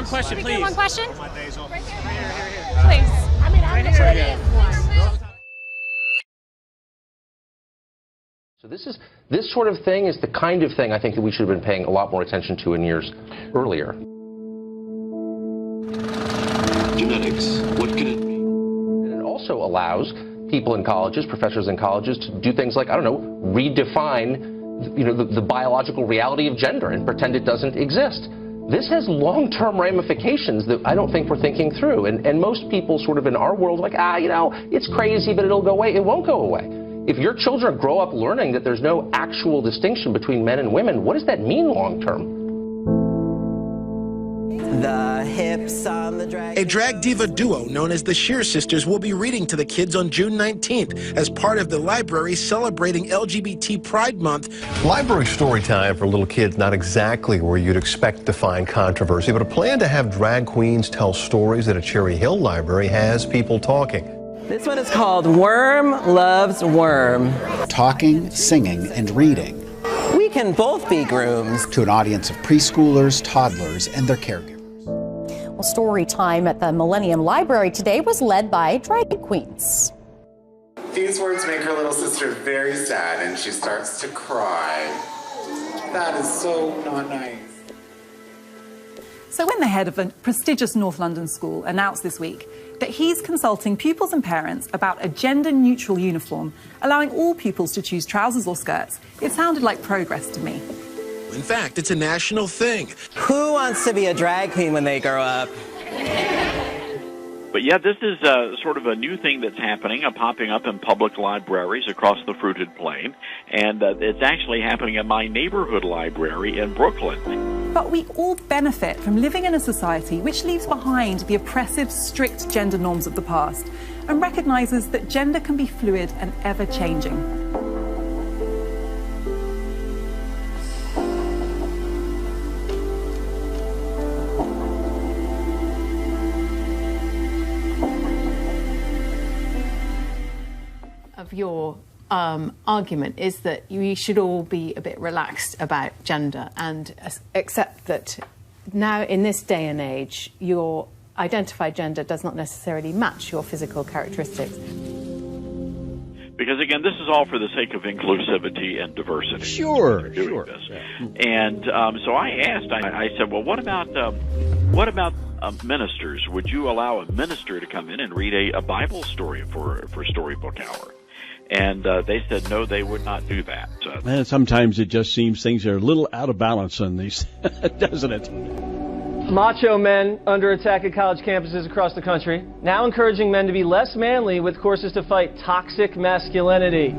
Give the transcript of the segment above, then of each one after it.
question, please. One question? My days off. Right here. Please. I mean, I know where it is. So this sort of thing is the kind of thing I think that we should have been paying a lot more attention to in years earlier. Genetics, what can it mean? And it also allows people in colleges, professors in colleges, to do things like, I don't know, redefine the biological reality of gender and pretend it doesn't exist. This has long-term ramifications that I don't think we're thinking through. And most people sort of in our world are like, it's crazy, but it'll go away. It won't go away. If your children grow up learning that there's no actual distinction between men and women, what does that mean long-term? The hips on the drag. A drag diva duo known as the Shear Sisters will be reading to the kids on June 19th as part of the library celebrating LGBT Pride Month. Library story time for little kids, not exactly where you'd expect to find controversy, but a plan to have drag queens tell stories at a Cherry Hill library has people talking. This one is called Worm Loves Worm. Talking, singing, and reading. We can both be grooms. To an audience of preschoolers, toddlers, and their caregivers. Well, story time at the Millennium Library today was led by drag queens. These words make her little sister very sad, and she starts to cry. That is so not nice. So when the head of a prestigious North London school announced this week that he's consulting pupils and parents about a gender-neutral uniform, allowing all pupils to choose trousers or skirts, it sounded like progress to me. In fact, it's a national thing. Who wants to be a drag queen when they grow up? But yeah, this is sort of a new thing that's happening, popping up in public libraries across the Fruited Plain, and it's actually happening at my neighborhood library in Brooklyn. But we all benefit from living in a society which leaves behind the oppressive, strict gender norms of the past and recognizes that gender can be fluid and ever-changing. Of your argument is that we should all be a bit relaxed about gender and accept that now in this day and age your identified gender does not necessarily match your physical characteristics. Because again, this is all for the sake of inclusivity and diversity. Sure. This. And so I asked, I said, well, what about ministers? Would you allow a minister to come in and read a Bible story for Storybook Hour? And they said, no, they would not do that. And sometimes it just seems things are a little out of balance on these, doesn't it? Macho men under attack at college campuses across the country, now encouraging men to be less manly with courses to fight toxic masculinity.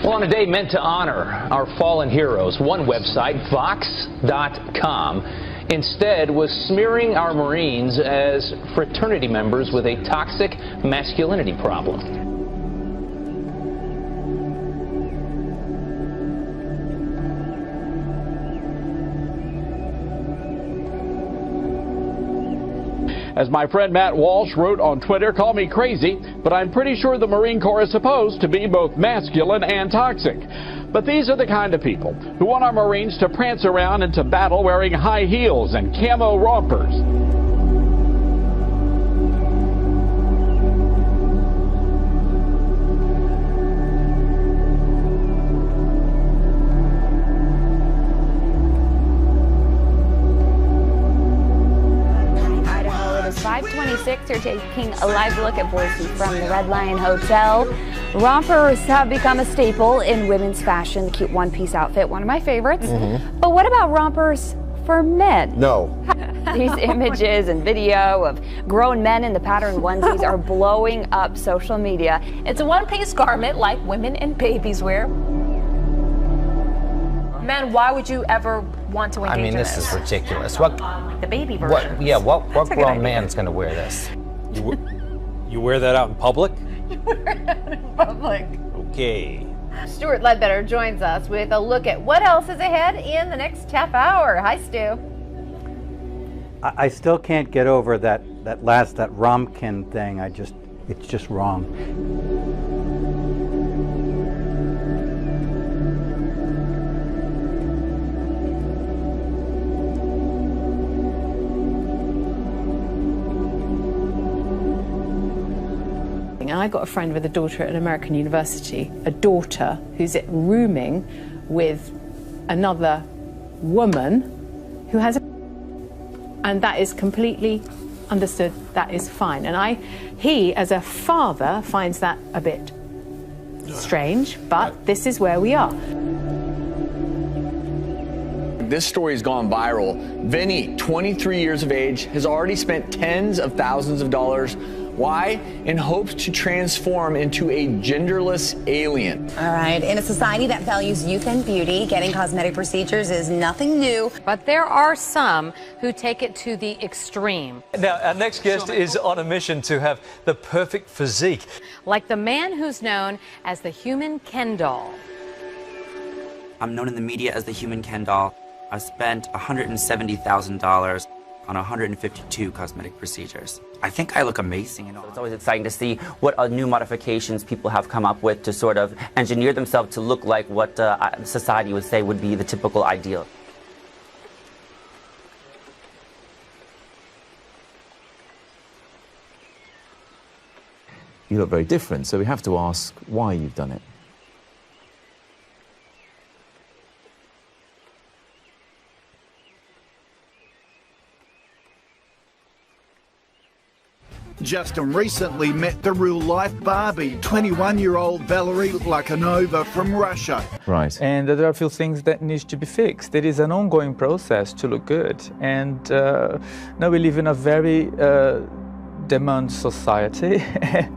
Well, on a day meant to honor our fallen heroes, one website, Vox.com, instead was smearing our Marines as fraternity members with a toxic masculinity problem. As my friend Matt Walsh wrote on Twitter, call me crazy, but I'm pretty sure the Marine Corps is supposed to be both masculine and toxic. But these are the kind of people who want our Marines to prance around into battle wearing high heels and camo rompers. It's 5:26. You're taking a live look at Boise from the Red Lion Hotel. Rompers have become a staple in women's fashion. The cute one-piece outfit, one of my favorites. But what about rompers for men? No. These images and video of grown men in the patterned onesies are blowing up social media. It's a one-piece garment like women and babies wear. Men, why would you ever want to engage in this? I mean, this is ridiculous. What? The baby version. What grown man's going to wear this? You wear that out in public? You wear it out in public. Okay. Stuart Ledbetter joins us with a look at what else is ahead in the next half hour. Hi, Stu. I still can't get over that Romkin thing. It's just wrong. I got a friend with a daughter at an American university, a daughter who's rooming with another woman who has a... And that is completely understood, that is fine. And he, as a father, finds that a bit strange, but this is where we are. This story has gone viral. Vinny, 23 years of age, has already spent tens of thousands of dollars. Why? In hopes to transform into a genderless alien. All right. In a society that values youth and beauty, getting cosmetic procedures is nothing new. But there are some who take it to the extreme. Now, our next guest is on a mission to have the perfect physique. Like the man who's known as the human Ken doll. I'm known in the media as the human Ken doll. I've spent $170,000 on 152 cosmetic procedures. I think I look amazing. It's always exciting to see what new modifications people have come up with to sort of engineer themselves to look like what society would say would be the typical ideal. You look very different, so we have to ask why you've done it. Justin recently met the real-life Barbie, 21-year-old Valerie Lakanova from Russia. Right. And there are a few things that need to be fixed. It is an ongoing process to look good. And now we live in a very demand society.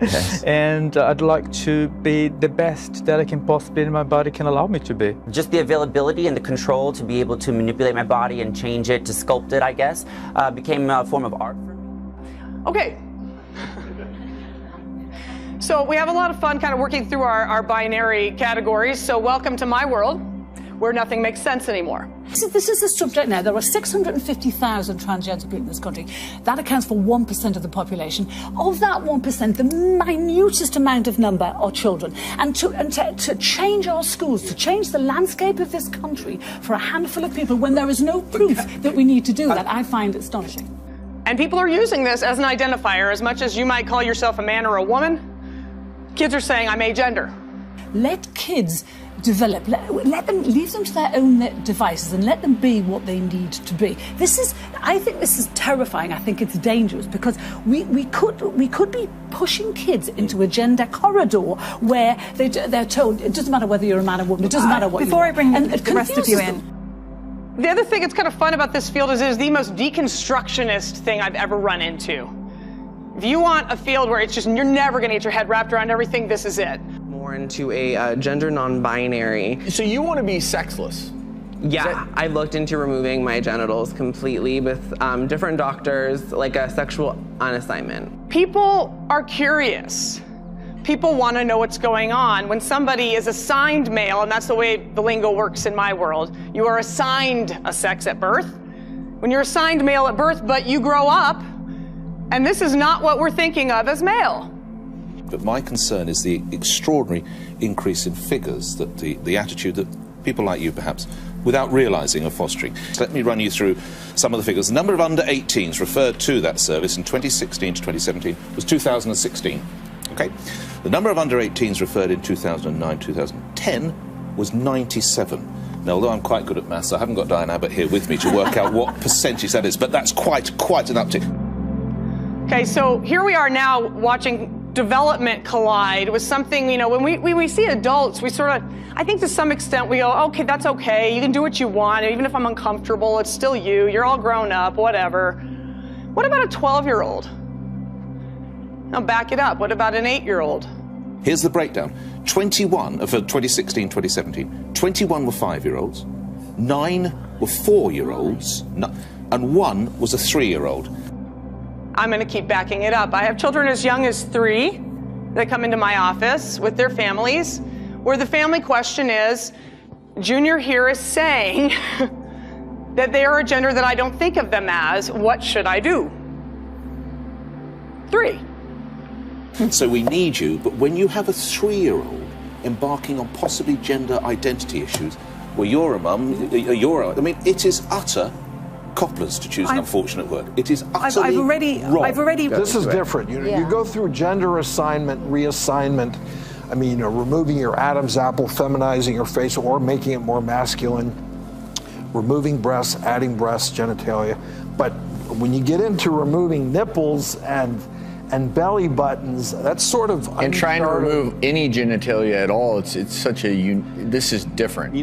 Yes. And I'd like to be the best that I can possibly, my body can allow me to be. Just the availability and the control to be able to manipulate my body and change it, to sculpt it, I guess, became a form of art for me. Okay. So we have a lot of fun kind of working through our binary categories. So welcome to my world, where nothing makes sense anymore. So this is the subject now. There are 650,000 transgender people in this country. That accounts for 1% of the population. Of that 1%, the minutest amount of number are children. And to change our schools, to change the landscape of this country for a handful of people when there is no proof that we need to do that, I find astonishing. And people are using this as an identifier. As much as you might call yourself a man or a woman, kids are saying, I'm agender. Let kids develop, let them, leave them to their own devices and let them be what they need to be. I think this is terrifying. I think it's dangerous because we could be pushing kids into a gender corridor where they're told it doesn't matter whether you're a man or woman, it doesn't matter what you are. Before I bring the rest of you in. The other thing that's kind of fun about this field is it is the most deconstructionist thing I've ever run into. If you want a field where it's just, you're never going to get your head wrapped around everything, this is it. More into a gender non-binary. So you want to be sexless? Yeah, I looked into removing my genitals completely with different doctors, like a sexual on assignment. People are curious. People want to know what's going on. When somebody is assigned male, and that's the way the lingo works in my world, you are assigned a sex at birth. When you're assigned male at birth, but you grow up, and this is not what we're thinking of as male. But my concern is the extraordinary increase in figures, that the attitude that people like you perhaps, without realising, are fostering. So let me run you through some of the figures. The number of under 18s referred to that service in 2016 to 2017 was 2,016. Okay? The number of under 18s referred in 2009-2010 was 97. Now, although I'm quite good at maths, I haven't got Diane Abbott here with me to work out what percentage that is, but that's quite an uptick. Okay, so here we are now watching development collide with something, you know, when we see adults, we sort of, I think to some extent we go, okay, that's okay, you can do what you want, even if I'm uncomfortable, it's still you, you're all grown up, whatever. What about a 12-year-old? Now back it up, what about an 8-year-old? Here's the breakdown. 21 for 2016-2017, 21 were 5-year-olds, 9 were 4-year-olds, and 1 was a 3-year-old. I'm going to keep backing it up. I have children as young as 3 that come into my office with their families, where the family question is, Junior here is saying that they are a gender that I don't think of them as. What should I do? 3. So we need you, but when you have a 3-year-old embarking on possibly gender identity issues, well, you're a mum, I mean, it is utter coppers, to choose an unfortunate word. It is utterly wrong. This is different. You go through gender assignment, reassignment. I mean, removing your Adam's apple, feminizing your face, or making it more masculine. Removing breasts, adding breasts, genitalia. But when you get into removing nipples and belly buttons, that's sort of and trying to remove any genitalia at all, it's such a this is different.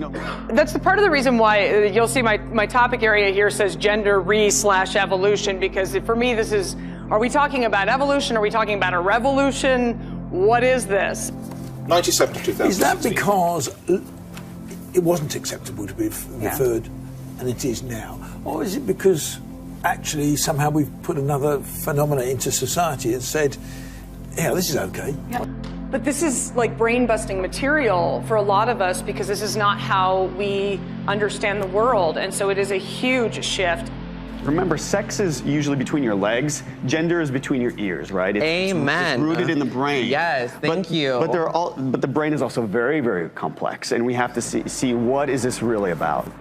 That's the part of the reason why you'll see my topic area here says gender /evolution, because for me this is, are we talking about evolution? Are we talking about a revolution? What is this? 97 to 2000. Is that because it wasn't acceptable to be referred, and it is now? Or is it because actually somehow we've put another phenomena into society and said, yeah, this is okay? Yeah. But this is like brain-busting material for a lot of us, because this is not how we understand the world, and so it is a huge shift. Remember, sex is usually between your legs. Gender is between your ears, right? Amen. It's rooted in the brain. Yes, thank you. But the brain is also very, very complex, and we have to see what is this really about.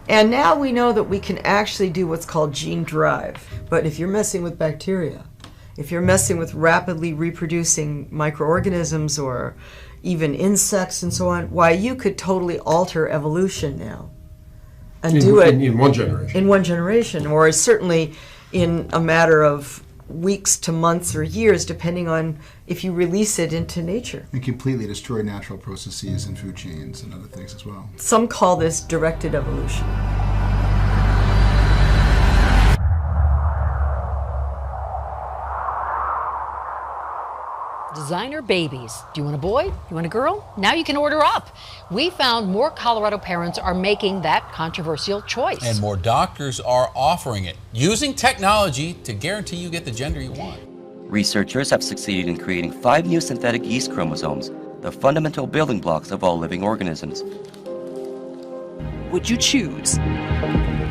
And now we know that we can actually do what's called gene drive. But if you're messing with bacteria, if you're messing with rapidly reproducing microorganisms or even insects and so on, why, you could totally alter evolution now. And do it in one generation. In one generation, or certainly in a matter of weeks to months or years, depending on if you release it into nature. And completely destroy natural processes and food chains and other things as well. Some call this directed evolution. Designer babies. Do you want a boy? You want a girl? Now you can order up. We found more Colorado parents are making that controversial choice. And more doctors are offering it, using technology to guarantee you get the gender you want. Researchers have succeeded in creating 5 new synthetic yeast chromosomes, the fundamental building blocks of all living organisms. Would you choose?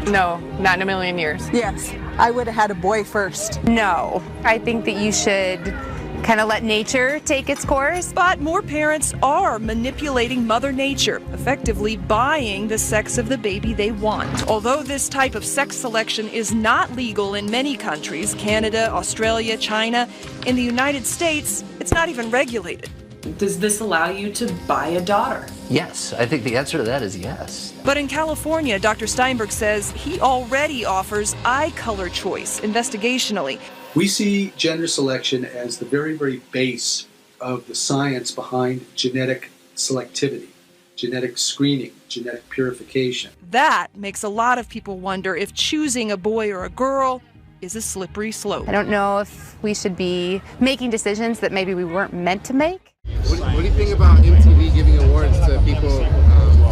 No, not in a million years. Yes, I would have had a boy first. No, I think that you should kind of let nature take its course. But more parents are manipulating Mother Nature, effectively buying the sex of the baby they want. Although this type of sex selection is not legal in many countries, Canada, Australia, China, in the United States, it's not even regulated. Does this allow you to buy a daughter? Yes, I think the answer to that is yes. But in California, Dr. Steinberg says he already offers eye color choice investigationally. We see gender selection as the very, very base of the science behind genetic selectivity, genetic screening, genetic purification. That makes a lot of people wonder if choosing a boy or a girl is a slippery slope. I don't know if we should be making decisions that maybe we weren't meant to make. What do you think about MTV giving awards to people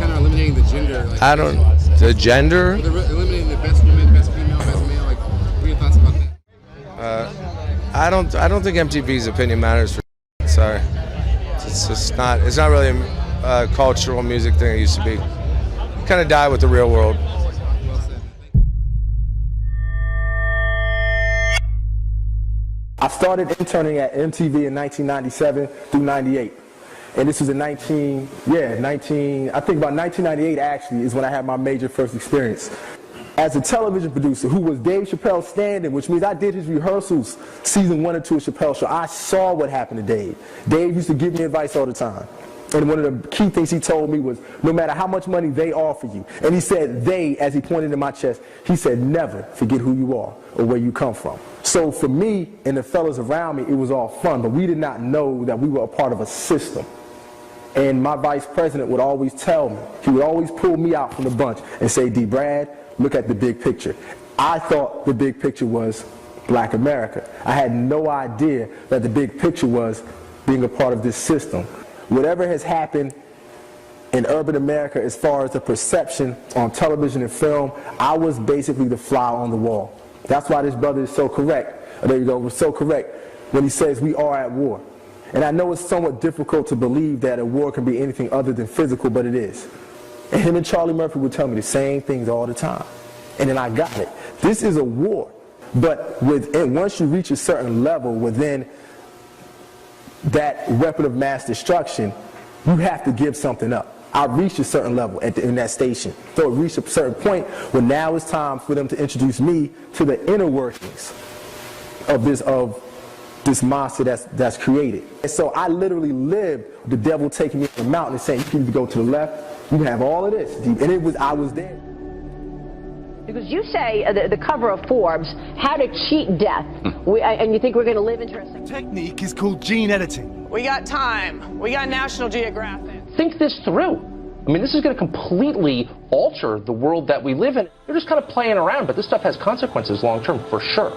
kind of eliminating the gender? Like, the gender? They're eliminating the best woman, best female, best male. Like, what are your thoughts about that? I don't think MTV's opinion matters for sorry. It's just not, it's not really a cultural music thing it used to be. It kind of died with the real world. I started interning at MTV in 1997 through 98. And this was in I think about 1998 actually is when I had my major first experience. As a television producer who was Dave Chappelle's stand-in, which means I did his rehearsals season 1 or 2 of Chappelle's show. I saw what happened to Dave. Dave used to give me advice all the time. And one of the key things he told me was, no matter how much money they offer you, and he said they, as he pointed to my chest, he said, never forget who you are or where you come from. So for me and the fellas around me, it was all fun, but we did not know that we were a part of a system. And my vice president would always tell me, he would always pull me out from the bunch and say, D. Brad, look at the big picture. I thought the big picture was Black America. I had no idea that the big picture was being a part of this system. Whatever has happened in urban America as far as the perception on television and film, I was basically the fly on the wall. That's why this brother is so correct. There you go, was so correct when he says we are at war. And I know it's somewhat difficult to believe that a war can be anything other than physical, but it is. And him and Charlie Murphy would tell me the same things all the time. And then I got it. This is a war. But once you reach a certain level within that weapon of mass destruction, you have to give something up. I reached a certain level in that station. So it reached a certain point where now it's time for them to introduce me to the inner workings of this monster that's created. And so I literally lived the devil taking me to the mountain and saying, you can either go to the left, you can have all of this. And I was there. Because you say the cover of Forbes, how to cheat death, and you think we're going to live interesting. Technique is called gene editing. We got time. We got National Geographic. Think this through. I mean, this is going to completely alter the world that we live in. You're just kind of playing around, but this stuff has consequences long term, for sure.